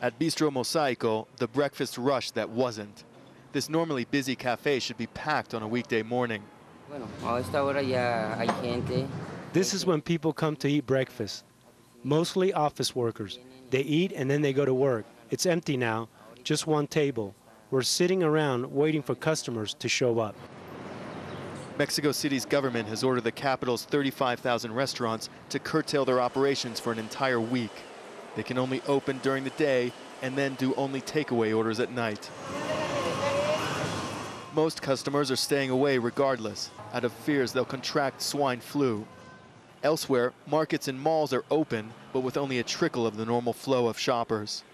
At Bistro Mosaico, the breakfast rush that wasn't. This normally busy cafe should be packed on a weekday morning. This is when people come to eat breakfast. Mostly office workers. They eat and then they go to work. It's empty now, just one table. We're sitting around waiting for customers to show up. Mexico City's government has ordered the capital's 35,000 restaurants to curtail their operations for an entire week. They can only open during the day and then do only takeaway orders at night. Most customers are staying away regardless, out of fears they'll contract swine flu. Elsewhere, markets and malls are open, but with only a trickle of the normal flow of shoppers.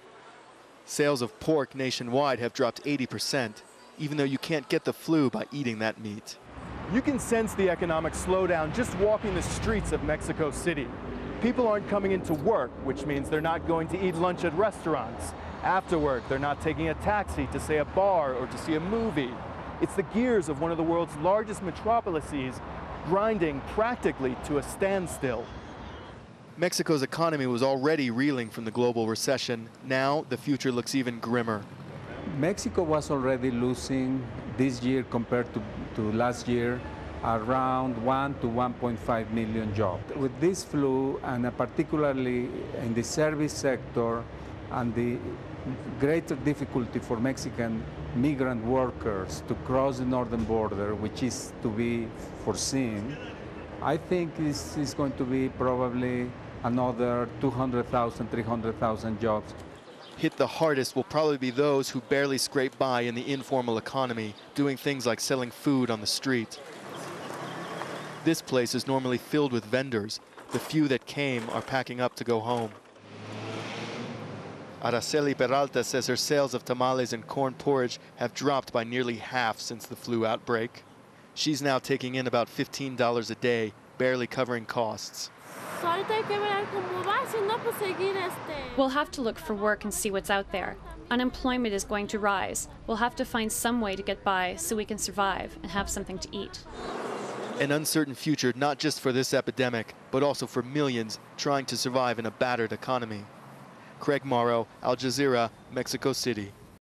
Sales of pork nationwide have dropped 80%, even though you can't get the flu by eating that meat. You can sense the economic slowdown just walking the streets of Mexico City. People aren't coming into work, which means they're not going to eat lunch at restaurants. After work, they're not taking a taxi to, say, a bar or to see a movie. It's the gears of one of the world's largest metropolises grinding practically to a standstill. Mexico's economy was already reeling from the global recession. Now, the future looks even grimmer. Mexico was already losing this year compared to last year around 1 to 1.5 million jobs. With this flu, and particularly in the service sector, and the greater difficulty for Mexican migrant workers to cross the northern border, which is to be foreseen, I think this is going to be probably another 200,000, 300,000 jobs. Hit the hardest will probably be those who barely scrape by in the informal economy, doing things like selling food on the street. This place is normally filled with vendors. The few that came are packing up to go home. Araceli Peralta says her sales of tamales and corn porridge have dropped by nearly half since the flu outbreak. She's now taking in about $15 a day, barely covering costs. We'll have to look for work and see what's out there. Unemployment is going to rise. We'll have to find some way to get by so we can survive and have something to eat. An uncertain future not just for this epidemic, but also for millions trying to survive in a battered economy. Craig Mauro, Al Jazeera, Mexico City.